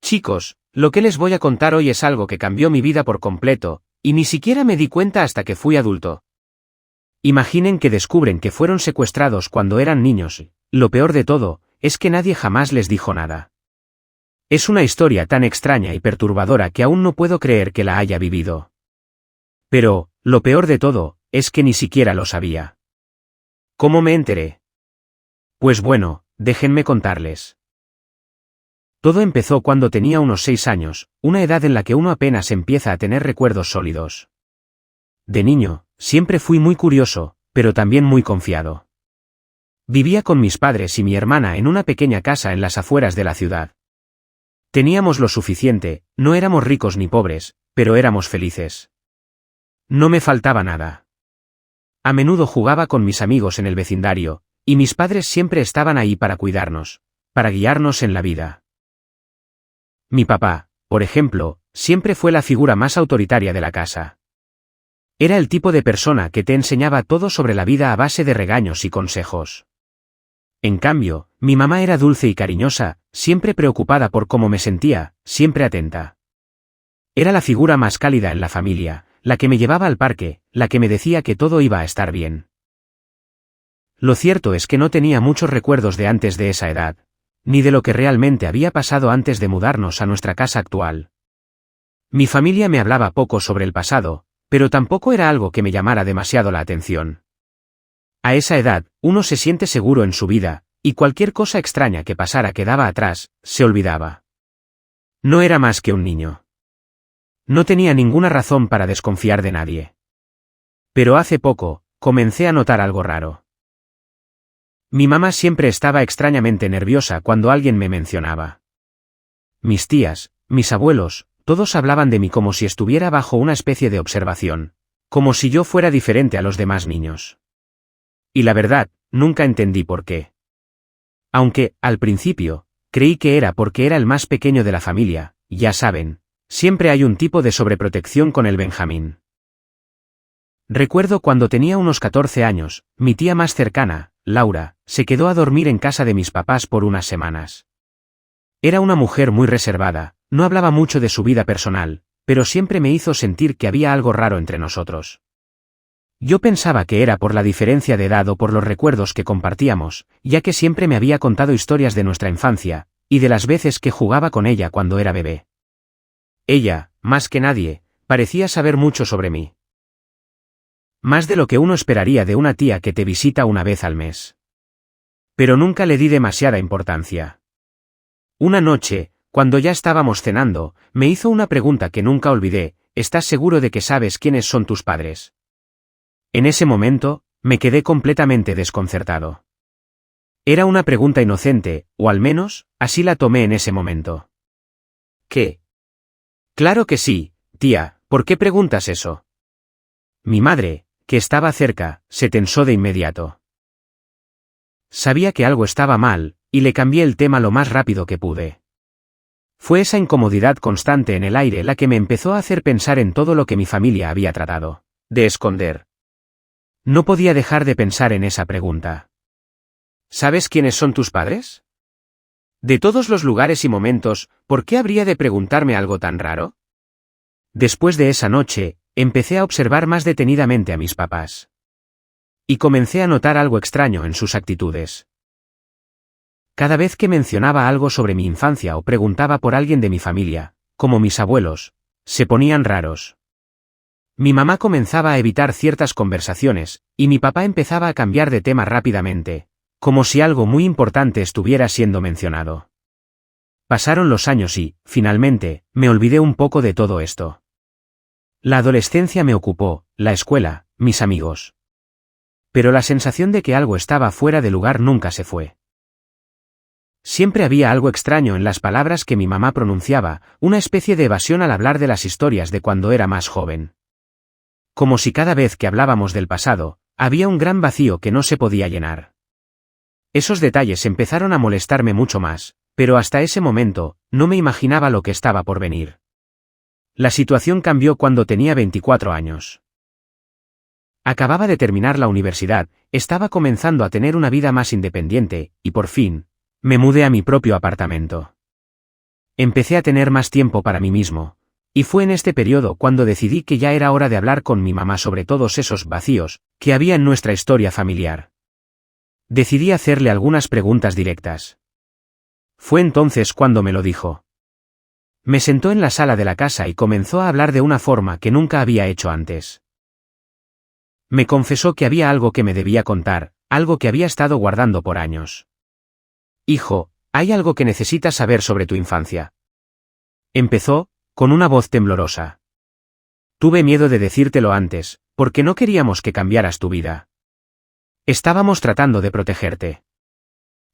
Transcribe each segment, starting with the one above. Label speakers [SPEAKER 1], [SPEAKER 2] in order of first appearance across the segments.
[SPEAKER 1] Chicos, lo que les voy a contar hoy es algo que cambió mi vida por completo, y ni siquiera me di cuenta hasta que fui adulto. Imaginen que descubren que fueron secuestrados cuando eran niños. Lo peor de todo, es que nadie jamás les dijo nada. Es una historia tan extraña y perturbadora que aún no puedo creer que la haya vivido. Pero, lo peor de todo, es que ni siquiera lo sabía. ¿Cómo me enteré? Pues bueno, déjenme contarles. Todo empezó cuando tenía unos 6 años, una edad en la que uno apenas empieza a tener recuerdos sólidos. De niño, siempre fui muy curioso, pero también muy confiado. Vivía con mis padres y mi hermana en una pequeña casa en las afueras de la ciudad. Teníamos lo suficiente, no éramos ricos ni pobres, pero éramos felices. No me faltaba nada. A menudo jugaba con mis amigos en el vecindario, y mis padres siempre estaban ahí para cuidarnos, para guiarnos en la vida. Mi papá, por ejemplo, siempre fue la figura más autoritaria de la casa. Era el tipo de persona que te enseñaba todo sobre la vida a base de regaños y consejos. En cambio, mi mamá era dulce y cariñosa, siempre preocupada por cómo me sentía, siempre atenta. Era la figura más cálida en la familia, la que me llevaba al parque, la que me decía que todo iba a estar bien. Lo cierto es que no tenía muchos recuerdos de antes de esa edad, ni de lo que realmente había pasado antes de mudarnos a nuestra casa actual. Mi familia me hablaba poco sobre el pasado, pero tampoco era algo que me llamara demasiado la atención. A esa edad, uno se siente seguro en su vida, y cualquier cosa extraña que pasara quedaba atrás, se olvidaba. No era más que un niño. No tenía ninguna razón para desconfiar de nadie. Pero hace poco, comencé a notar algo raro. Mi mamá siempre estaba extrañamente nerviosa cuando alguien me mencionaba. Mis tías, mis abuelos, todos hablaban de mí como si estuviera bajo una especie de observación, como si yo fuera diferente a los demás niños. Y la verdad, nunca entendí por qué. Aunque, al principio, creí que era porque era el más pequeño de la familia, ya saben, siempre hay un tipo de sobreprotección con el Benjamín. Recuerdo cuando tenía unos 14 años, mi tía más cercana, Laura, se quedó a dormir en casa de mis papás por unas semanas. Era una mujer muy reservada, no hablaba mucho de su vida personal, pero siempre me hizo sentir que había algo raro entre nosotros. Yo pensaba que era por la diferencia de edad o por los recuerdos que compartíamos, ya que siempre me había contado historias de nuestra infancia, y de las veces que jugaba con ella cuando era bebé. Ella, más que nadie, parecía saber mucho sobre mí. Más de lo que uno esperaría de una tía que te visita una vez al mes. Pero nunca le di demasiada importancia. Una noche, cuando ya estábamos cenando, me hizo una pregunta que nunca olvidé: ¿estás seguro de que sabes quiénes son tus padres? En ese momento, me quedé completamente desconcertado. Era una pregunta inocente, o al menos, así la tomé en ese momento. ¿Qué? Claro que sí, tía, ¿por qué preguntas eso? Mi madre, que estaba cerca, se tensó de inmediato. Sabía que algo estaba mal, y le cambié el tema lo más rápido que pude. Fue esa incomodidad constante en el aire la que me empezó a hacer pensar en todo lo que mi familia había tratado de esconder. No podía dejar de pensar en esa pregunta. ¿Sabes quiénes son tus padres? De todos los lugares y momentos, ¿por qué habría de preguntarme algo tan raro? Después de esa noche, empecé a observar más detenidamente a mis papás. Y comencé a notar algo extraño en sus actitudes. Cada vez que mencionaba algo sobre mi infancia o preguntaba por alguien de mi familia, como mis abuelos, se ponían raros. Mi mamá comenzaba a evitar ciertas conversaciones, y mi papá empezaba a cambiar de tema rápidamente, como si algo muy importante estuviera siendo mencionado. Pasaron los años y, finalmente, me olvidé un poco de todo esto. La adolescencia me ocupó, la escuela, mis amigos. Pero la sensación de que algo estaba fuera de lugar nunca se fue. Siempre había algo extraño en las palabras que mi mamá pronunciaba, una especie de evasión al hablar de las historias de cuando era más joven. Como si cada vez que hablábamos del pasado, había un gran vacío que no se podía llenar. Esos detalles empezaron a molestarme mucho más, pero hasta ese momento, no me imaginaba lo que estaba por venir. La situación cambió cuando tenía 24 años. Acababa de terminar la universidad, estaba comenzando a tener una vida más independiente, y por fin, me mudé a mi propio apartamento. Empecé a tener más tiempo para mí mismo, y fue en este periodo cuando decidí que ya era hora de hablar con mi mamá sobre todos esos vacíos que había en nuestra historia familiar. Decidí hacerle algunas preguntas directas. Fue entonces cuando me lo dijo. Me sentó en la sala de la casa y comenzó a hablar de una forma que nunca había hecho antes. Me confesó que había algo que me debía contar, algo que había estado guardando por años. Hijo, hay algo que necesitas saber sobre tu infancia. Empezó, con una voz temblorosa. Tuve miedo de decírtelo antes, porque no queríamos que cambiaras tu vida. Estábamos tratando de protegerte.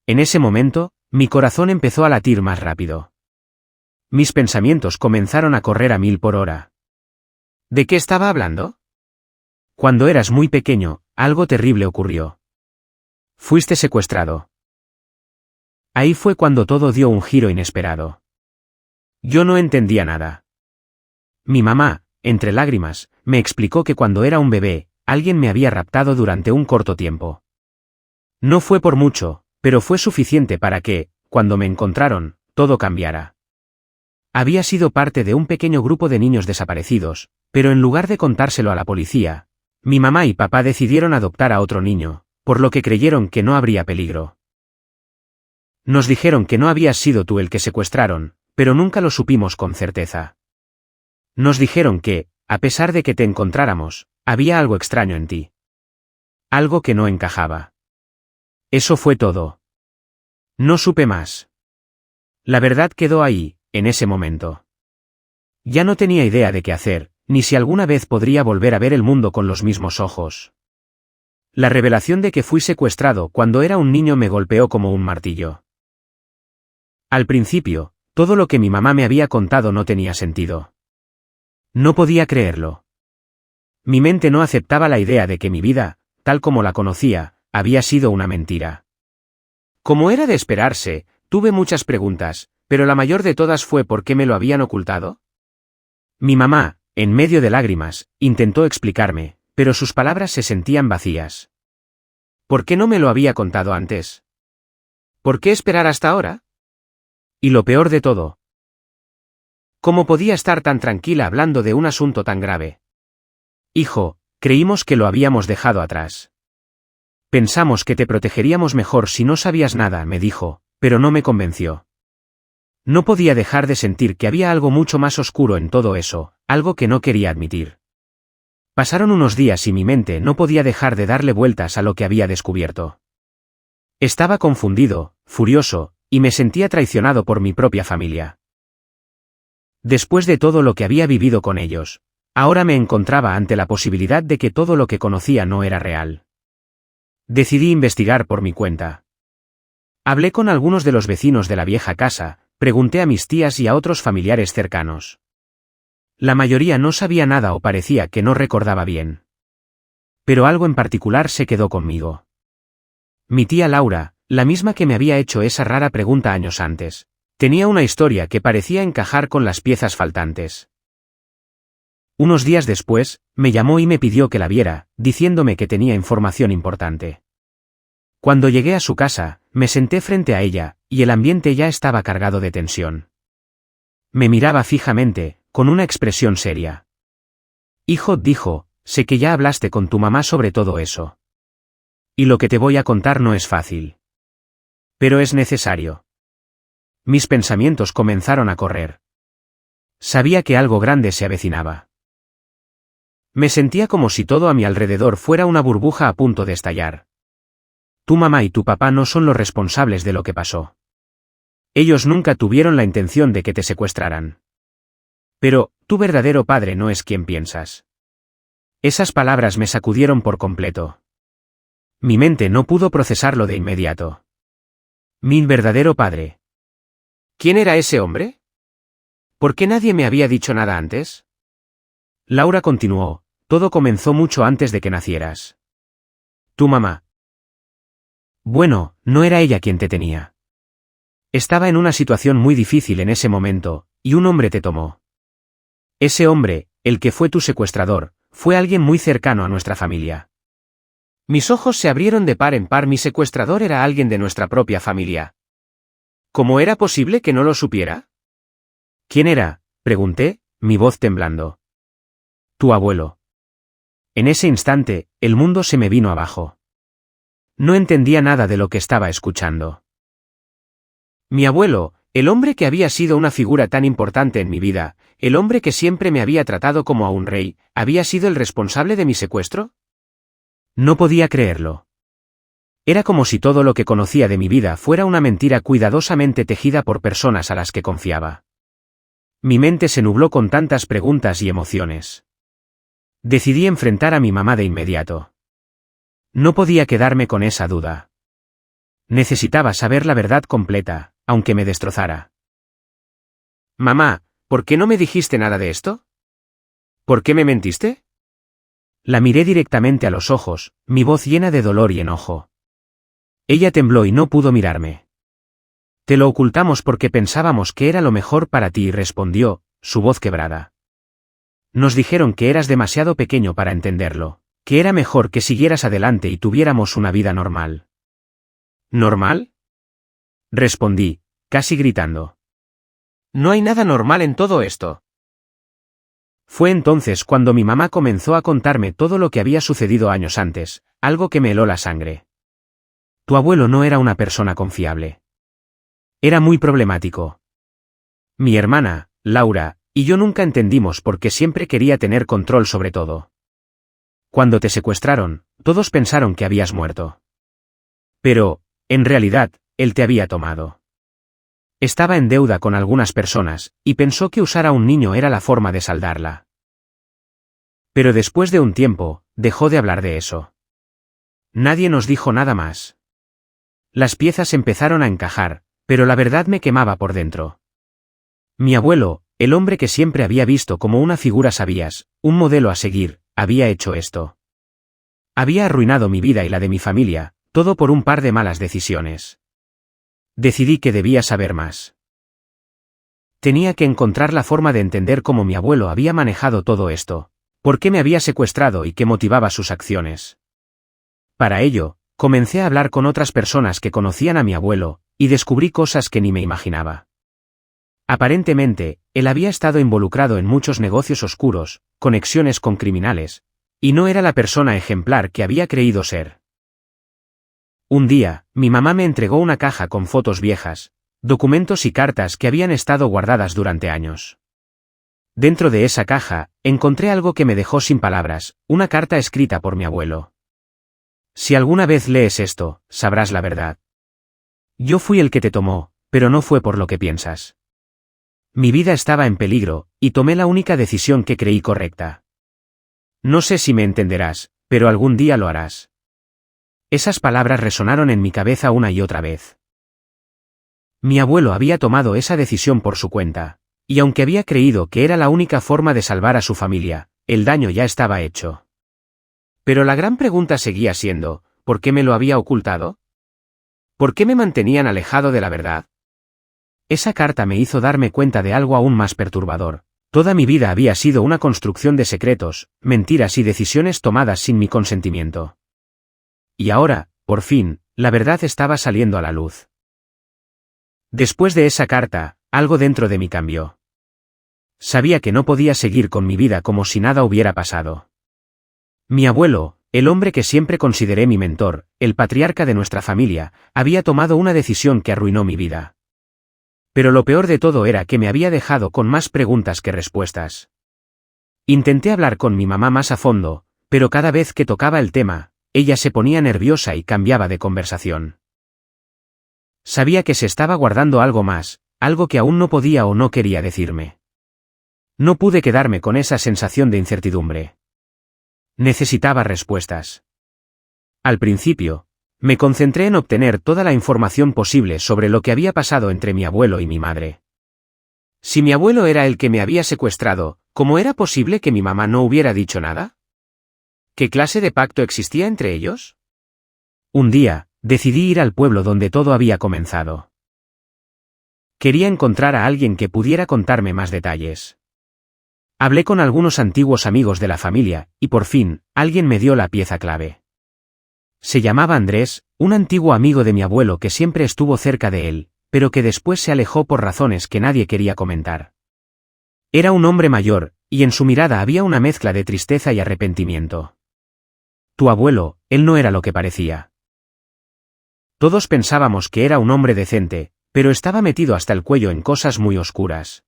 [SPEAKER 1] En ese momento, mi corazón empezó a latir más rápido. Mis pensamientos comenzaron a correr a 1000 por hora. ¿De qué estaba hablando? Cuando eras muy pequeño, algo terrible ocurrió. Fuiste secuestrado. Ahí fue cuando todo dio un giro inesperado. Yo no entendía nada. Mi mamá, entre lágrimas, me explicó que cuando era un bebé, alguien me había raptado durante un corto tiempo. No fue por mucho, pero fue suficiente para que, cuando me encontraron, todo cambiara. Había sido parte de un pequeño grupo de niños desaparecidos, pero en lugar de contárselo a la policía, mi mamá y papá decidieron adoptar a otro niño, por lo que creyeron que no habría peligro. Nos dijeron que no habías sido tú el que secuestraron, pero nunca lo supimos con certeza. Nos dijeron que, a pesar de que te encontráramos, había algo extraño en ti. Algo que no encajaba. Eso fue todo. No supe más. La verdad quedó ahí, en ese momento. Ya no tenía idea de qué hacer, ni si alguna vez podría volver a ver el mundo con los mismos ojos. La revelación de que fui secuestrado cuando era un niño me golpeó como un martillo. Al principio, todo lo que mi mamá me había contado no tenía sentido. No podía creerlo. Mi mente no aceptaba la idea de que mi vida, tal como la conocía, había sido una mentira. Como era de esperarse, tuve muchas preguntas, pero la mayor de todas fue ¿por qué me lo habían ocultado? Mi mamá, en medio de lágrimas, intentó explicarme, pero sus palabras se sentían vacías. ¿Por qué no me lo había contado antes? ¿Por qué esperar hasta ahora? Y lo peor de todo. ¿Cómo podía estar tan tranquila hablando de un asunto tan grave? Hijo, creímos que lo habíamos dejado atrás. Pensamos que te protegeríamos mejor si no sabías nada, me dijo, pero no me convenció. No podía dejar de sentir que había algo mucho más oscuro en todo eso, algo que no quería admitir. Pasaron unos días y mi mente no podía dejar de darle vueltas a lo que había descubierto. Estaba confundido, furioso, y me sentía traicionado por mi propia familia. Después de todo lo que había vivido con ellos, ahora me encontraba ante la posibilidad de que todo lo que conocía no era real. Decidí investigar por mi cuenta. Hablé con algunos de los vecinos de la vieja casa, pregunté a mis tías y a otros familiares cercanos. La mayoría no sabía nada o parecía que no recordaba bien. Pero algo en particular se quedó conmigo. Mi tía Laura, la misma que me había hecho esa rara pregunta años antes, tenía una historia que parecía encajar con las piezas faltantes. Unos días después, me llamó y me pidió que la viera, diciéndome que tenía información importante. Cuando llegué a su casa, me senté frente a ella, y el ambiente ya estaba cargado de tensión. Me miraba fijamente, con una expresión seria. Hijo, dijo, sé que ya hablaste con tu mamá sobre todo eso. Y lo que te voy a contar no es fácil. Pero es necesario. Mis pensamientos comenzaron a correr. Sabía que algo grande se avecinaba. Me sentía como si todo a mi alrededor fuera una burbuja a punto de estallar. Tu mamá y tu papá no son los responsables de lo que pasó. Ellos nunca tuvieron la intención de que te secuestraran. Pero, tu verdadero padre no es quien piensas. Esas palabras me sacudieron por completo. Mi mente no pudo procesarlo de inmediato. Mi verdadero padre. ¿Quién era ese hombre? ¿Por qué nadie me había dicho nada antes? Laura continuó, todo comenzó mucho antes de que nacieras. Tu mamá. Bueno, no era ella quien te tenía. Estaba en una situación muy difícil en ese momento, y un hombre te tomó. Ese hombre, el que fue tu secuestrador, fue alguien muy cercano a nuestra familia. Mis ojos se abrieron de par en par. Mi secuestrador era alguien de nuestra propia familia. ¿Cómo era posible que no lo supiera? ¿Quién era?, pregunté, mi voz temblando. Tu abuelo. En ese instante, el mundo se me vino abajo. No entendía nada de lo que estaba escuchando. Mi abuelo, el hombre que había sido una figura tan importante en mi vida, el hombre que siempre me había tratado como a un rey, ¿había sido el responsable de mi secuestro? No podía creerlo. Era como si todo lo que conocía de mi vida fuera una mentira cuidadosamente tejida por personas a las que confiaba. Mi mente se nubló con tantas preguntas y emociones. Decidí enfrentar a mi mamá de inmediato. No podía quedarme con esa duda. Necesitaba saber la verdad completa, aunque me destrozara. Mamá, ¿por qué no me dijiste nada de esto? ¿Por qué me mentiste? La miré directamente a los ojos, mi voz llena de dolor y enojo. Ella tembló y no pudo mirarme. Te lo ocultamos porque pensábamos que era lo mejor para ti, respondió, su voz quebrada. Nos dijeron que eras demasiado pequeño para entenderlo, que era mejor que siguieras adelante y tuviéramos una vida normal. ¿Normal? Respondí, casi gritando. No hay nada normal en todo esto. Fue entonces cuando mi mamá comenzó a contarme todo lo que había sucedido años antes, algo que me heló la sangre. Tu abuelo no era una persona confiable. Era muy problemático. Mi hermana, Laura, y yo nunca entendimos por qué siempre quería tener control sobre todo. Cuando te secuestraron, todos pensaron que habías muerto. Pero, en realidad, él te había tomado. Estaba en deuda con algunas personas, y pensó que usar a un niño era la forma de saldarla. Pero después de un tiempo, dejó de hablar de eso. Nadie nos dijo nada más. Las piezas empezaron a encajar, pero la verdad me quemaba por dentro. Mi abuelo, el hombre que siempre había visto como una figura sabías, un modelo a seguir, había hecho esto. Había arruinado mi vida y la de mi familia, todo por un par de malas decisiones. Decidí que debía saber más. Tenía que encontrar la forma de entender cómo mi abuelo había manejado todo esto, por qué me había secuestrado y qué motivaba sus acciones. Para ello, comencé a hablar con otras personas que conocían a mi abuelo, y descubrí cosas que ni me imaginaba. Aparentemente, él había estado involucrado en muchos negocios oscuros, conexiones con criminales, y no era la persona ejemplar que había creído ser. Un día, mi mamá me entregó una caja con fotos viejas, documentos y cartas que habían estado guardadas durante años. Dentro de esa caja, encontré algo que me dejó sin palabras, una carta escrita por mi abuelo. Si alguna vez lees esto, sabrás la verdad. Yo fui el que te tomó, pero no fue por lo que piensas. Mi vida estaba en peligro, y tomé la única decisión que creí correcta. No sé si me entenderás, pero algún día lo harás. Esas palabras resonaron en mi cabeza una y otra vez. Mi abuelo había tomado esa decisión por su cuenta, y aunque había creído que era la única forma de salvar a su familia, el daño ya estaba hecho. Pero la gran pregunta seguía siendo, ¿por qué me lo había ocultado? ¿Por qué me mantenían alejado de la verdad? Esa carta me hizo darme cuenta de algo aún más perturbador. Toda mi vida había sido una construcción de secretos, mentiras y decisiones tomadas sin mi consentimiento. Y ahora, por fin, la verdad estaba saliendo a la luz. Después de esa carta, algo dentro de mí cambió. Sabía que no podía seguir con mi vida como si nada hubiera pasado. Mi abuelo, el hombre que siempre consideré mi mentor, el patriarca de nuestra familia, había tomado una decisión que arruinó mi vida. Pero lo peor de todo era que me había dejado con más preguntas que respuestas. Intenté hablar con mi mamá más a fondo, pero cada vez que tocaba el tema, ella se ponía nerviosa y cambiaba de conversación. Sabía que se estaba guardando algo más, algo que aún no podía o no quería decirme. No pude quedarme con esa sensación de incertidumbre. Necesitaba respuestas. Al principio, me concentré en obtener toda la información posible sobre lo que había pasado entre mi abuelo y mi madre. Si mi abuelo era el que me había secuestrado, ¿cómo era posible que mi mamá no hubiera dicho nada? ¿Qué clase de pacto existía entre ellos? Un día, decidí ir al pueblo donde todo había comenzado. Quería encontrar a alguien que pudiera contarme más detalles. Hablé con algunos antiguos amigos de la familia, y por fin, alguien me dio la pieza clave. Se llamaba Andrés, un antiguo amigo de mi abuelo que siempre estuvo cerca de él, pero que después se alejó por razones que nadie quería comentar. Era un hombre mayor, y en su mirada había una mezcla de tristeza y arrepentimiento. Tu abuelo, él no era lo que parecía. Todos pensábamos que era un hombre decente, pero estaba metido hasta el cuello en cosas muy oscuras.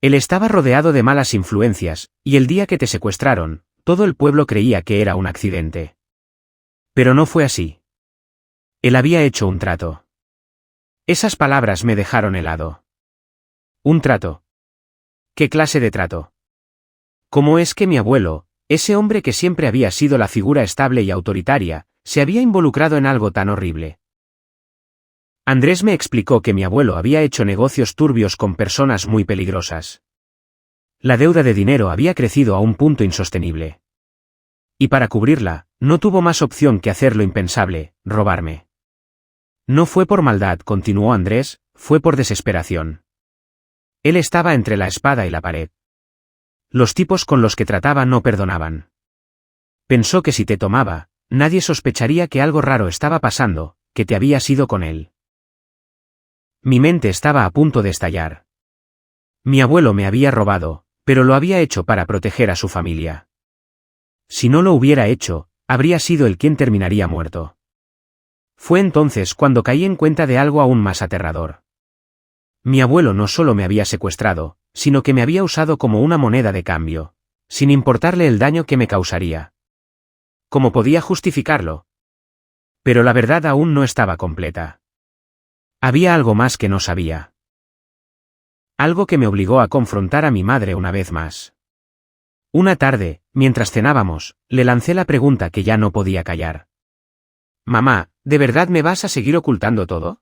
[SPEAKER 1] Él estaba rodeado de malas influencias, y el día que te secuestraron, todo el pueblo creía que era un accidente. Pero no fue así. Él había hecho un trato. Esas palabras me dejaron helado. ¿Un trato? ¿Qué clase de trato? ¿Cómo es que mi abuelo, ese hombre que siempre había sido la figura estable y autoritaria, se había involucrado en algo tan horrible? Andrés me explicó que mi abuelo había hecho negocios turbios con personas muy peligrosas. La deuda de dinero había crecido a un punto insostenible. Y para cubrirla, no tuvo más opción que hacer lo impensable, robarme. No fue por maldad, continuó Andrés, fue por desesperación. Él estaba entre la espada y la pared. Los tipos con los que trataba no perdonaban. Pensó que si te tomaba, nadie sospecharía que algo raro estaba pasando, que te habías ido con él. Mi mente estaba a punto de estallar. Mi abuelo me había robado, pero lo había hecho para proteger a su familia. Si no lo hubiera hecho, habría sido él quien terminaría muerto. Fue entonces cuando caí en cuenta de algo aún más aterrador. Mi abuelo no solo me había secuestrado, sino que me había usado como una moneda de cambio, sin importarle el daño que me causaría. ¿Cómo podía justificarlo? Pero la verdad aún no estaba completa. Había algo más que no sabía. Algo que me obligó a confrontar a mi madre una vez más. Una tarde, mientras cenábamos, le lancé la pregunta que ya no podía callar. Mamá, ¿de verdad me vas a seguir ocultando todo?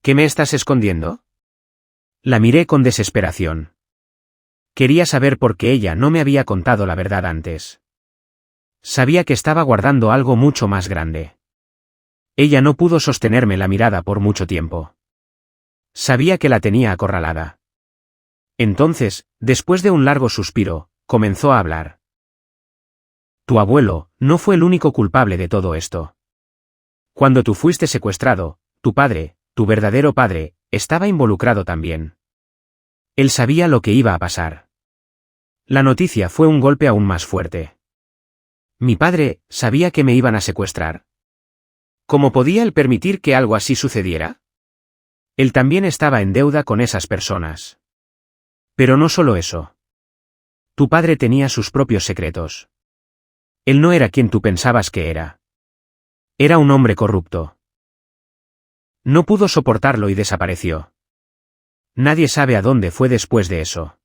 [SPEAKER 1] ¿Qué me estás escondiendo? La miré con desesperación. Quería saber por qué ella no me había contado la verdad antes. Sabía que estaba guardando algo mucho más grande. Ella no pudo sostenerme la mirada por mucho tiempo. Sabía que la tenía acorralada. Entonces, después de un largo suspiro, comenzó a hablar. Tu abuelo no fue el único culpable de todo esto. Cuando tú fuiste secuestrado, tu padre, tu verdadero padre, estaba involucrado también. Él sabía lo que iba a pasar. La noticia fue un golpe aún más fuerte. Mi padre sabía que me iban a secuestrar. ¿Cómo podía él permitir que algo así sucediera? Él también estaba en deuda con esas personas. Pero no solo eso. Tu padre tenía sus propios secretos. Él no era quien tú pensabas que era. Era un hombre corrupto. No pudo soportarlo y desapareció. Nadie sabe a dónde fue después de eso.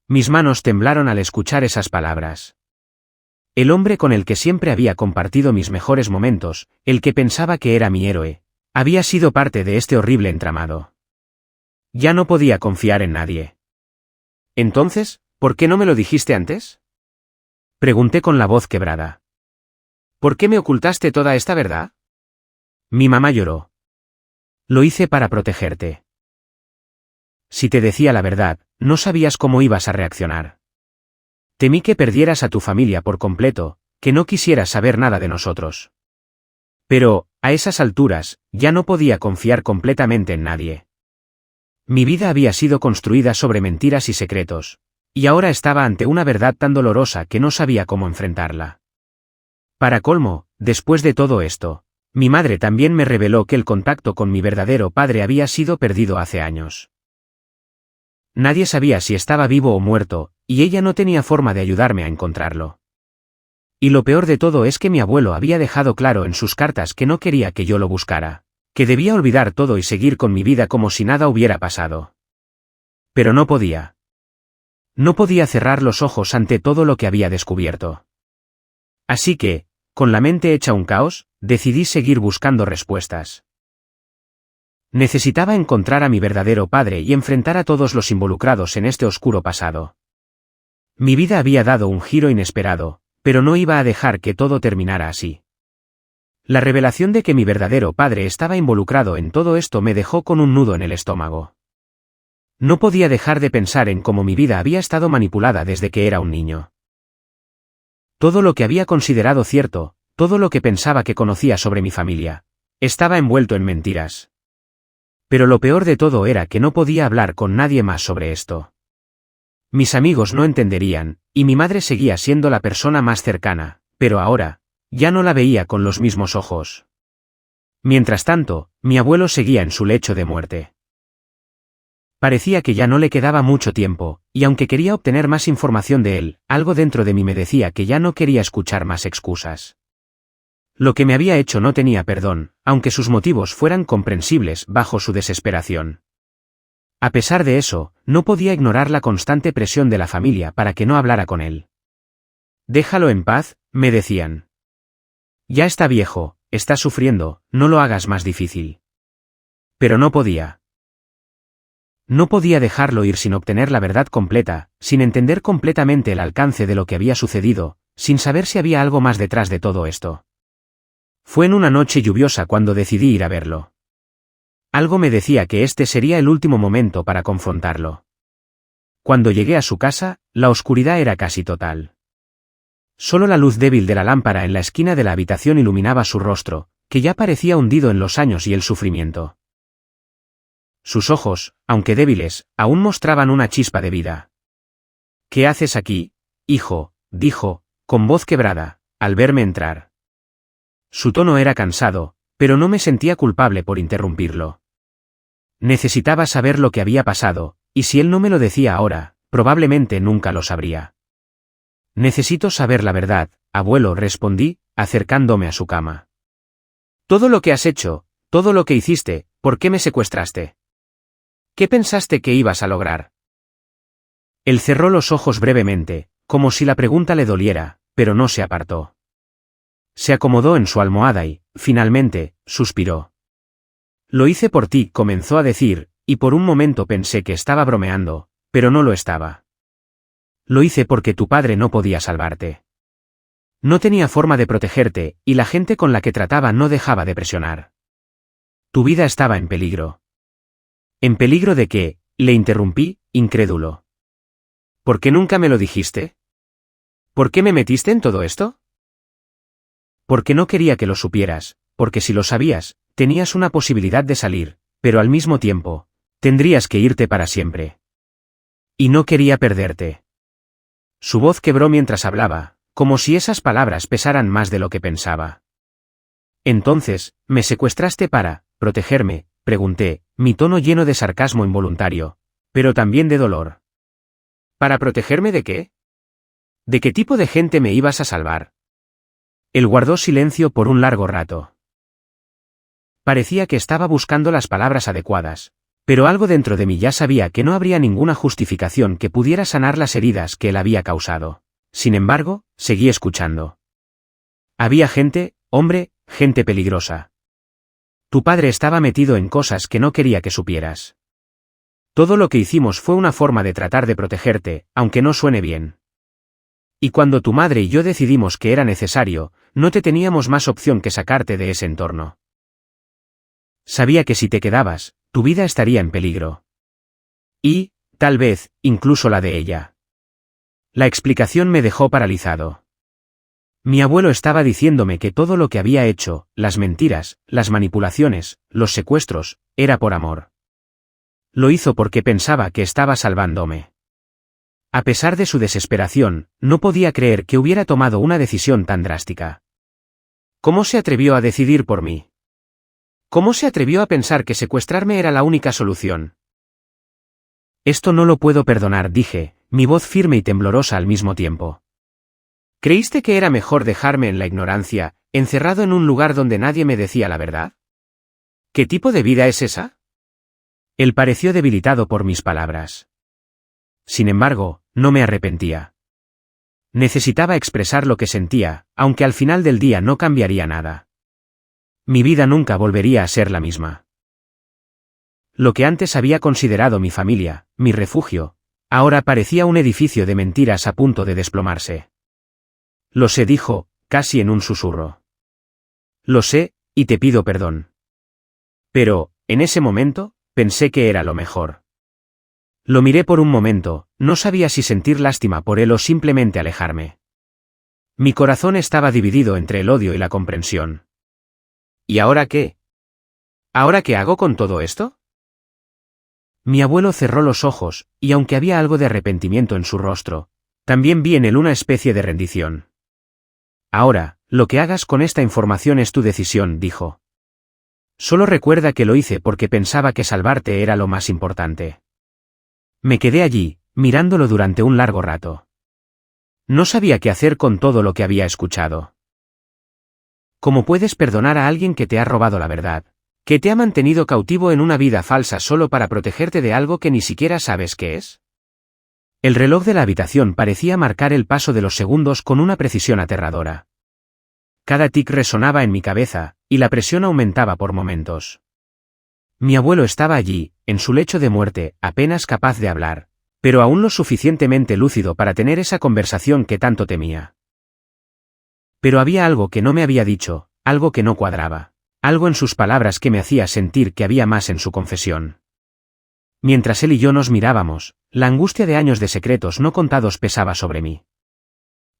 [SPEAKER 1] Mis manos temblaron al escuchar esas palabras. El hombre con el que siempre había compartido mis mejores momentos, el que pensaba que era mi héroe, había sido parte de este horrible entramado. Ya no podía confiar en nadie. Entonces, ¿por qué no me lo dijiste antes? Pregunté con la voz quebrada. ¿Por qué me ocultaste toda esta verdad? Mi mamá lloró. Lo hice para protegerte. Si te decía la verdad, no sabías cómo ibas a reaccionar. Temí que perdieras a tu familia por completo, que no quisieras saber nada de nosotros. Pero, a esas alturas, ya no podía confiar completamente en nadie. Mi vida había sido construida sobre mentiras y secretos, y ahora estaba ante una verdad tan dolorosa que no sabía cómo enfrentarla. Para colmo, después de todo esto, mi madre también me reveló que el contacto con mi verdadero padre había sido perdido hace años. Nadie sabía si estaba vivo o muerto, y ella no tenía forma de ayudarme a encontrarlo. Y lo peor de todo es que mi abuelo había dejado claro en sus cartas que no quería que yo lo buscara, que debía olvidar todo y seguir con mi vida como si nada hubiera pasado. Pero no podía. No podía cerrar los ojos ante todo lo que había descubierto. Así que, con la mente hecha un caos, decidí seguir buscando respuestas. Necesitaba encontrar a mi verdadero padre y enfrentar a todos los involucrados en este oscuro pasado. Mi vida había dado un giro inesperado, pero no iba a dejar que todo terminara así. La revelación de que mi verdadero padre estaba involucrado en todo esto me dejó con un nudo en el estómago. No podía dejar de pensar en cómo mi vida había estado manipulada desde que era un niño. Todo lo que había considerado cierto, todo lo que pensaba que conocía sobre mi familia, estaba envuelto en mentiras. Pero lo peor de todo era que no podía hablar con nadie más sobre esto. Mis amigos no entenderían, y mi madre seguía siendo la persona más cercana, pero ahora, ya no la veía con los mismos ojos. Mientras tanto, mi abuelo seguía en su lecho de muerte. Parecía que ya no le quedaba mucho tiempo, y aunque quería obtener más información de él, algo dentro de mí me decía que ya no quería escuchar más excusas. Lo que me había hecho no tenía perdón, aunque sus motivos fueran comprensibles bajo su desesperación. A pesar de eso, no podía ignorar la constante presión de la familia para que no hablara con él. Déjalo en paz, me decían. Ya está viejo, está sufriendo, no lo hagas más difícil. Pero no podía. No podía dejarlo ir sin obtener la verdad completa, sin entender completamente el alcance de lo que había sucedido, sin saber si había algo más detrás de todo esto. Fue en una noche lluviosa cuando decidí ir a verlo. Algo me decía que este sería el último momento para confrontarlo. Cuando llegué a su casa, la oscuridad era casi total. Solo la luz débil de la lámpara en la esquina de la habitación iluminaba su rostro, que ya parecía hundido en los años y el sufrimiento. Sus ojos, aunque débiles, aún mostraban una chispa de vida. «¿Qué haces aquí, hijo?», dijo, con voz quebrada, al verme entrar. Su tono era cansado, pero no me sentía culpable por interrumpirlo. Necesitaba saber lo que había pasado, y si él no me lo decía ahora, probablemente nunca lo sabría. «Necesito saber la verdad, abuelo», respondí, acercándome a su cama. «Todo lo que has hecho, todo lo que hiciste, ¿por qué me secuestraste? ¿Qué pensaste que ibas a lograr?». Él cerró los ojos brevemente, como si la pregunta le doliera, pero no se apartó. Se acomodó en su almohada y, finalmente, suspiró. «Lo hice por ti», comenzó a decir, y por un momento pensé que estaba bromeando, pero no lo estaba. «Lo hice porque tu padre no podía salvarte. No tenía forma de protegerte, y la gente con la que trataba no dejaba de presionar. Tu vida estaba en peligro». «¿En peligro de qué?», le interrumpí, incrédulo. «¿Por qué nunca me lo dijiste? ¿Por qué me metiste en todo esto?». «Porque no quería que lo supieras, porque si lo sabías, tenías una posibilidad de salir, pero al mismo tiempo, tendrías que irte para siempre. Y no quería perderte». Su voz quebró mientras hablaba, como si esas palabras pesaran más de lo que pensaba. «Entonces, ¿me secuestraste para protegerme?», pregunté, mi tono lleno de sarcasmo involuntario, pero también de dolor. «¿Para protegerme de qué? ¿De qué tipo de gente me ibas a salvar?». Él guardó silencio por un largo rato. Parecía que estaba buscando las palabras adecuadas, pero algo dentro de mí ya sabía que no habría ninguna justificación que pudiera sanar las heridas que él había causado. Sin embargo, seguí escuchando. «Había gente, hombre, gente peligrosa. Tu padre estaba metido en cosas que no quería que supieras. Todo lo que hicimos fue una forma de tratar de protegerte, aunque no suene bien. Y cuando tu madre y yo decidimos que era necesario, no te teníamos más opción que sacarte de ese entorno. Sabía que si te quedabas, tu vida estaría en peligro. Y, tal vez, incluso la de ella». La explicación me dejó paralizado. Mi abuelo estaba diciéndome que todo lo que había hecho, las mentiras, las manipulaciones, los secuestros, era por amor. Lo hizo porque pensaba que estaba salvándome. A pesar de su desesperación, no podía creer que hubiera tomado una decisión tan drástica. ¿Cómo se atrevió a decidir por mí? ¿Cómo se atrevió a pensar que secuestrarme era la única solución? «Esto no lo puedo perdonar», dije, mi voz firme y temblorosa al mismo tiempo. «¿Creíste que era mejor dejarme en la ignorancia, encerrado en un lugar donde nadie me decía la verdad? ¿Qué tipo de vida es esa?». Él pareció debilitado por mis palabras. Sin embargo, no me arrepentía. Necesitaba expresar lo que sentía, aunque al final del día no cambiaría nada. Mi vida nunca volvería a ser la misma. Lo que antes había considerado mi familia, mi refugio, ahora parecía un edificio de mentiras a punto de desplomarse. «Lo sé», dijo, casi en un susurro. «Lo sé, y te pido perdón». Pero, en ese momento, pensé que era lo mejor. Lo miré por un momento, no sabía si sentir lástima por él o simplemente alejarme. Mi corazón estaba dividido entre el odio y la comprensión. ¿Y ahora qué? ¿Ahora qué hago con todo esto? Mi abuelo cerró los ojos, y aunque había algo de arrepentimiento en su rostro, también vi en él una especie de rendición. Ahora, lo que hagas con esta información es tu decisión, dijo. Solo recuerda que lo hice porque pensaba que salvarte era lo más importante. Me quedé allí, mirándolo durante un largo rato. No sabía qué hacer con todo lo que había escuchado. ¿Cómo puedes perdonar a alguien que te ha robado la verdad? ¿Que te ha mantenido cautivo en una vida falsa solo para protegerte de algo que ni siquiera sabes qué es? El reloj de la habitación parecía marcar el paso de los segundos con una precisión aterradora. Cada tic resonaba en mi cabeza, y la presión aumentaba por momentos. Mi abuelo estaba allí, en su lecho de muerte, apenas capaz de hablar, pero aún lo suficientemente lúcido para tener esa conversación que tanto temía. Pero había algo que no me había dicho, algo que no cuadraba, algo en sus palabras que me hacía sentir que había más en su confesión. Mientras él y yo nos mirábamos, la angustia de años de secretos no contados pesaba sobre mí.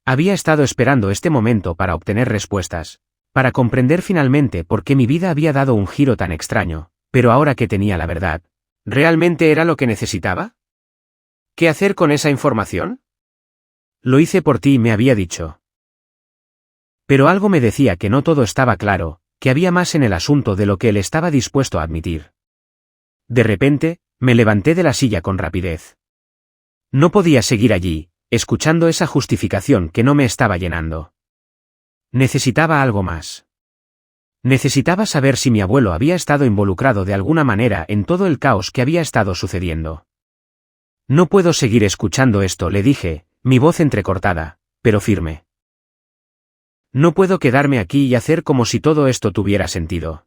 [SPEAKER 1] Había estado esperando este momento para obtener respuestas, para comprender finalmente por qué mi vida había dado un giro tan extraño, pero ahora que tenía la verdad, ¿realmente era lo que necesitaba? ¿Qué hacer con esa información? Lo hice por ti, me había dicho. Pero algo me decía que no todo estaba claro, que había más en el asunto de lo que él estaba dispuesto a admitir. De repente, me levanté de la silla con rapidez. No podía seguir allí, escuchando esa justificación que no me estaba llenando. Necesitaba algo más. Necesitaba saber si mi abuelo había estado involucrado de alguna manera en todo el caos que había estado sucediendo. No puedo seguir escuchando esto, le dije, mi voz entrecortada, pero firme. No puedo quedarme aquí y hacer como si todo esto tuviera sentido.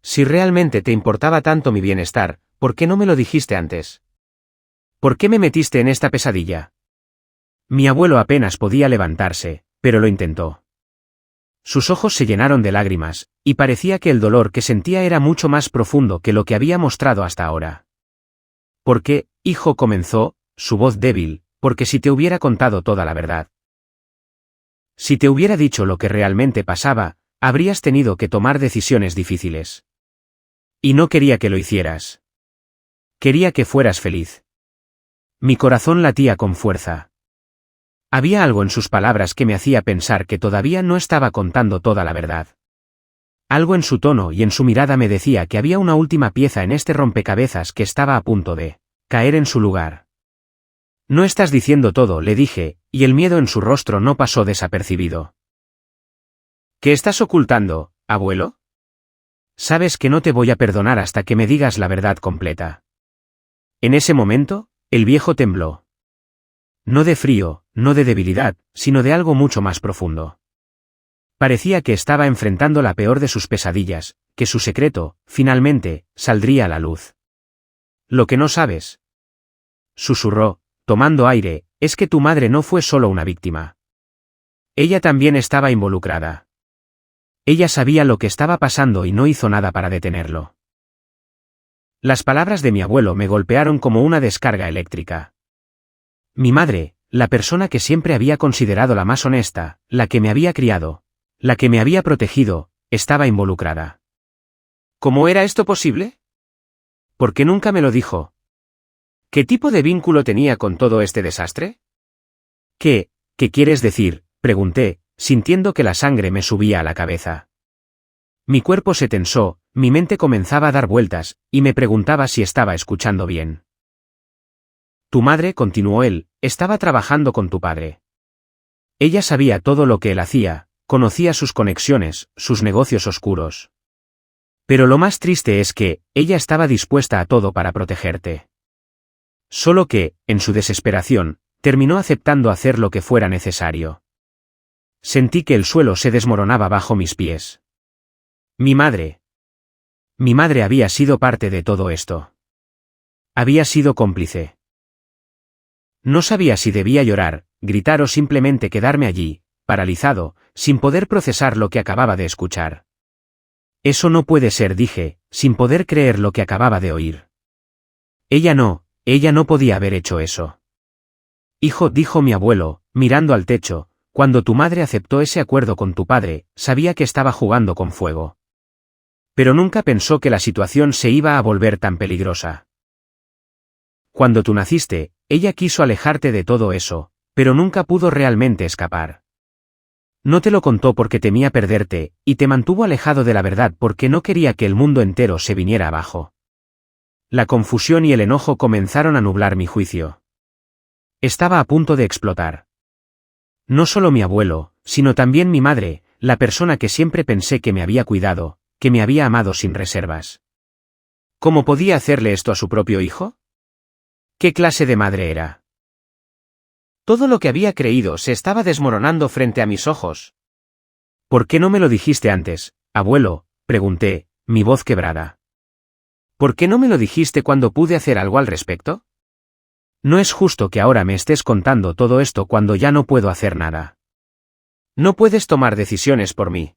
[SPEAKER 1] Si realmente te importaba tanto mi bienestar, ¿por qué no me lo dijiste antes? ¿Por qué me metiste en esta pesadilla? Mi abuelo apenas podía levantarse, pero lo intentó. Sus ojos se llenaron de lágrimas, y parecía que el dolor que sentía era mucho más profundo que lo que había mostrado hasta ahora. ¿Por qué, hijo? Comenzó, su voz débil, porque si te hubiera contado toda la verdad. Si te hubiera dicho lo que realmente pasaba, habrías tenido que tomar decisiones difíciles. Y no quería que lo hicieras. Quería que fueras feliz. Mi corazón latía con fuerza. Había algo en sus palabras que me hacía pensar que todavía no estaba contando toda la verdad. Algo en su tono y en su mirada me decía que había una última pieza en este rompecabezas que estaba a punto de caer en su lugar. No estás diciendo todo, le dije, y el miedo en su rostro no pasó desapercibido. ¿Qué estás ocultando, abuelo? Sabes que no te voy a perdonar hasta que me digas la verdad completa. En ese momento, el viejo tembló. No de frío, no de debilidad, sino de algo mucho más profundo. Parecía que estaba enfrentando la peor de sus pesadillas, que su secreto, finalmente, saldría a la luz. Lo que no sabes, susurró, tomando aire, es que tu madre no fue solo una víctima. Ella también estaba involucrada. Ella sabía lo que estaba pasando y no hizo nada para detenerlo. Las palabras de mi abuelo me golpearon como una descarga eléctrica. Mi madre, la persona que siempre había considerado la más honesta, la que me había criado, la que me había protegido, estaba involucrada. ¿Cómo era esto posible? ¿Por qué nunca me lo dijo? ¿Qué tipo de vínculo tenía con todo este desastre? ¿Qué quieres decir?, pregunté, sintiendo que la sangre me subía a la cabeza. Mi cuerpo se tensó, mi mente comenzaba a dar vueltas, y me preguntaba si estaba escuchando bien. Tu madre, continuó él, estaba trabajando con tu padre. Ella sabía todo lo que él hacía, conocía sus conexiones, sus negocios oscuros. Pero lo más triste es que, ella estaba dispuesta a todo para protegerte. Solo que, en su desesperación, terminó aceptando hacer lo que fuera necesario. Sentí que el suelo se desmoronaba bajo mis pies. Mi madre. Mi madre había sido parte de todo esto. Había sido cómplice. No sabía si debía llorar, gritar o simplemente quedarme allí, paralizado, sin poder procesar lo que acababa de escuchar. Eso no puede ser, dije, sin poder creer lo que acababa de oír. Ella no podía haber hecho eso. Hijo, dijo mi abuelo, mirando al techo, cuando tu madre aceptó ese acuerdo con tu padre, sabía que estaba jugando con fuego. Pero nunca pensó que la situación se iba a volver tan peligrosa. Cuando tú naciste, ella quiso alejarte de todo eso, pero nunca pudo realmente escapar. No te lo contó porque temía perderte, y te mantuvo alejado de la verdad porque no quería que el mundo entero se viniera abajo. La confusión y el enojo comenzaron a nublar mi juicio. Estaba a punto de explotar. No solo mi abuelo, sino también mi madre, la persona que siempre pensé que me había cuidado, que me había amado sin reservas. ¿Cómo podía hacerle esto a su propio hijo? ¿Qué clase de madre era? Todo lo que había creído se estaba desmoronando frente a mis ojos. ¿Por qué no me lo dijiste antes, abuelo?, pregunté, mi voz quebrada. ¿Por qué no me lo dijiste cuando pude hacer algo al respecto? No es justo que ahora me estés contando todo esto cuando ya no puedo hacer nada. No puedes tomar decisiones por mí.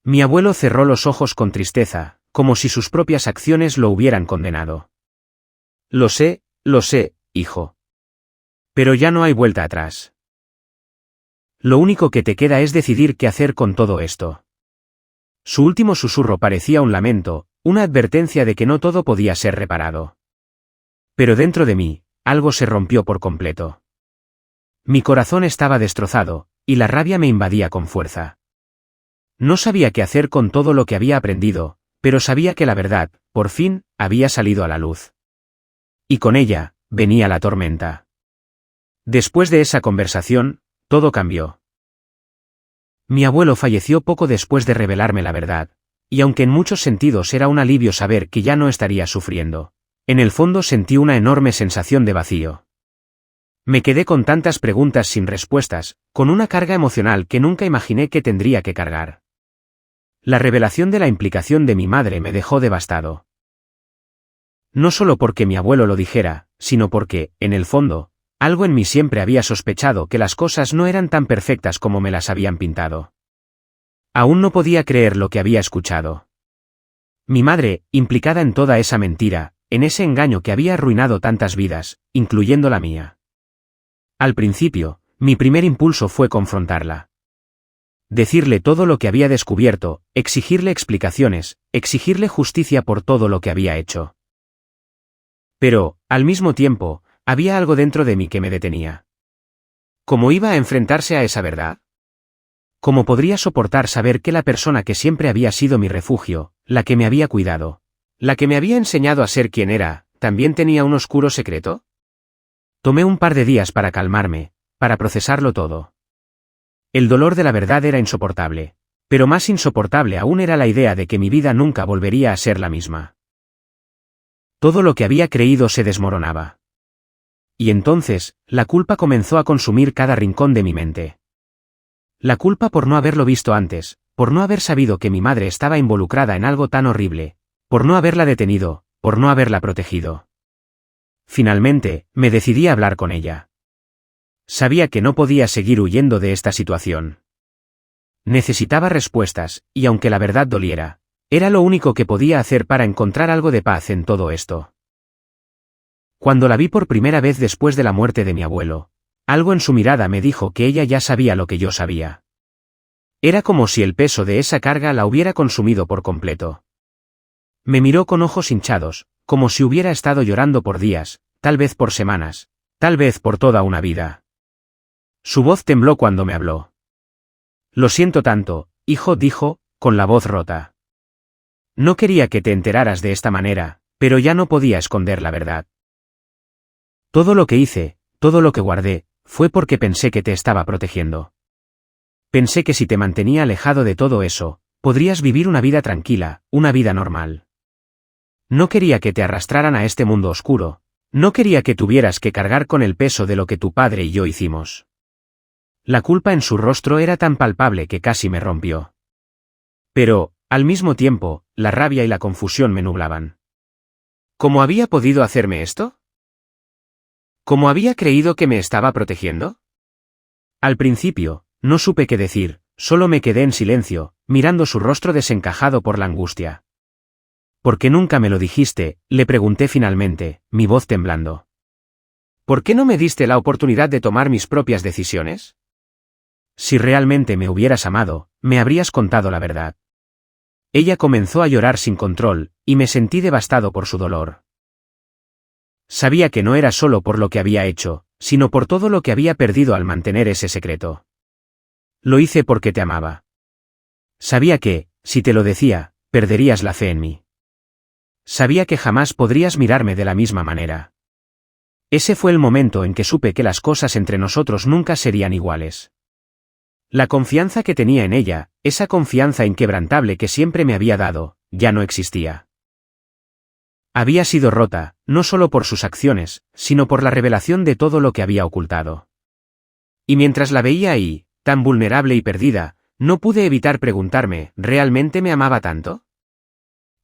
[SPEAKER 1] Mi abuelo cerró los ojos con tristeza, como si sus propias acciones lo hubieran condenado. Lo sé, hijo. Pero ya no hay vuelta atrás. Lo único que te queda es decidir qué hacer con todo esto. Su último susurro parecía un lamento, una advertencia de que no todo podía ser reparado. Pero dentro de mí, algo se rompió por completo. Mi corazón estaba destrozado, y la rabia me invadía con fuerza. No sabía qué hacer con todo lo que había aprendido, pero sabía que la verdad, por fin, había salido a la luz. Y con ella, venía la tormenta. Después de esa conversación, todo cambió. Mi abuelo falleció poco después de revelarme la verdad, y aunque en muchos sentidos era un alivio saber que ya no estaría sufriendo, en el fondo sentí una enorme sensación de vacío. Me quedé con tantas preguntas sin respuestas, con una carga emocional que nunca imaginé que tendría que cargar. La revelación de la implicación de mi madre me dejó devastado. No solo porque mi abuelo lo dijera, sino porque, en el fondo, algo en mí siempre había sospechado que las cosas no eran tan perfectas como me las habían pintado. Aún no podía creer lo que había escuchado. Mi madre, implicada en toda esa mentira, en ese engaño que había arruinado tantas vidas, incluyendo la mía. Al principio, mi primer impulso fue confrontarla. Decirle todo lo que había descubierto, exigirle explicaciones, exigirle justicia por todo lo que había hecho. Pero, al mismo tiempo, había algo dentro de mí que me detenía. ¿Cómo iba a enfrentarse a esa verdad? ¿Cómo podría soportar saber que la persona que siempre había sido mi refugio, la que me había cuidado, la que me había enseñado a ser quien era, también tenía un oscuro secreto? Tomé un par de días para calmarme, para procesarlo todo. El dolor de la verdad era insoportable, pero más insoportable aún era la idea de que mi vida nunca volvería a ser la misma. Todo lo que había creído se desmoronaba. Y entonces, la culpa comenzó a consumir cada rincón de mi mente. La culpa por no haberlo visto antes, por no haber sabido que mi madre estaba involucrada en algo tan horrible, por no haberla detenido, por no haberla protegido. Finalmente, me decidí a hablar con ella. Sabía que no podía seguir huyendo de esta situación. Necesitaba respuestas, y aunque la verdad doliera, era lo único que podía hacer para encontrar algo de paz en todo esto. Cuando la vi por primera vez después de la muerte de mi abuelo, algo en su mirada me dijo que ella ya sabía lo que yo sabía. Era como si el peso de esa carga la hubiera consumido por completo. Me miró con ojos hinchados, como si hubiera estado llorando por días, tal vez por semanas, tal vez por toda una vida. Su voz tembló cuando me habló. Lo siento tanto, hijo, dijo, con la voz rota. No quería que te enteraras de esta manera, pero ya no podía esconder la verdad. Todo lo que hice, todo lo que guardé, fue porque pensé que te estaba protegiendo. Pensé que si te mantenía alejado de todo eso, podrías vivir una vida tranquila, una vida normal. No quería que te arrastraran a este mundo oscuro, no quería que tuvieras que cargar con el peso de lo que tu padre y yo hicimos. La culpa en su rostro era tan palpable que casi me rompió. Pero, al mismo tiempo, la rabia y la confusión me nublaban. ¿Cómo había podido hacerme esto? ¿Cómo había creído que me estaba protegiendo? Al principio, no supe qué decir, solo me quedé en silencio, mirando su rostro desencajado por la angustia. ¿Por qué nunca me lo dijiste?, le pregunté finalmente, mi voz temblando. ¿Por qué no me diste la oportunidad de tomar mis propias decisiones? Si realmente me hubieras amado, me habrías contado la verdad. Ella comenzó a llorar sin control, y me sentí devastado por su dolor. Sabía que no era solo por lo que había hecho, sino por todo lo que había perdido al mantener ese secreto. Lo hice porque te amaba. Sabía que, si te lo decía, perderías la fe en mí. Sabía que jamás podrías mirarme de la misma manera. Ese fue el momento en que supe que las cosas entre nosotros nunca serían iguales. La confianza que tenía en ella, esa confianza inquebrantable que siempre me había dado, ya no existía. Había sido rota, no solo por sus acciones, sino por la revelación de todo lo que había ocultado. Y mientras la veía ahí, tan vulnerable y perdida, no pude evitar preguntarme, ¿realmente me amaba tanto?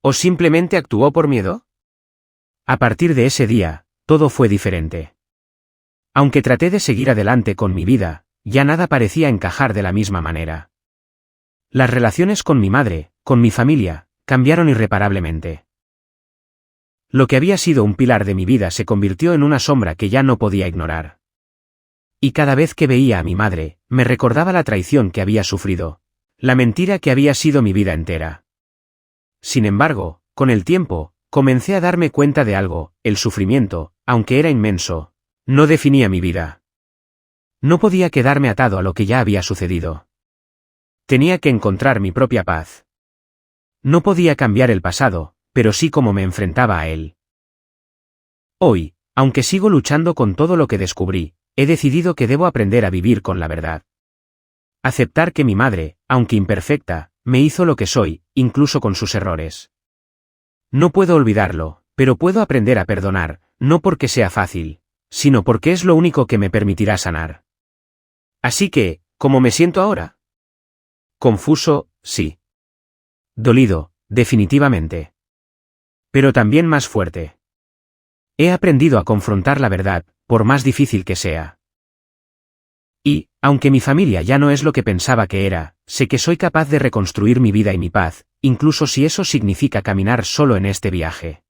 [SPEAKER 1] ¿O simplemente actuó por miedo? A partir de ese día, todo fue diferente. Aunque traté de seguir adelante con mi vida, ya nada parecía encajar de la misma manera. Las relaciones con mi madre, con mi familia, cambiaron irreparablemente. Lo que había sido un pilar de mi vida se convirtió en una sombra que ya no podía ignorar. Y cada vez que veía a mi madre, me recordaba la traición que había sufrido, la mentira que había sido mi vida entera. Sin embargo, con el tiempo, comencé a darme cuenta de algo: el sufrimiento, aunque era inmenso, no definía mi vida. No podía quedarme atado a lo que ya había sucedido. Tenía que encontrar mi propia paz. No podía cambiar el pasado, pero sí cómo me enfrentaba a él. Hoy, aunque sigo luchando con todo lo que descubrí, he decidido que debo aprender a vivir con la verdad. Aceptar que mi madre, aunque imperfecta, me hizo lo que soy, incluso con sus errores. No puedo olvidarlo, pero puedo aprender a perdonar, no porque sea fácil, sino porque es lo único que me permitirá sanar. Así que, ¿cómo me siento ahora? Confuso, sí. Dolido, definitivamente. Pero también más fuerte. He aprendido a confrontar la verdad, por más difícil que sea. Y, aunque mi familia ya no es lo que pensaba que era, sé que soy capaz de reconstruir mi vida y mi paz, incluso si eso significa caminar solo en este viaje.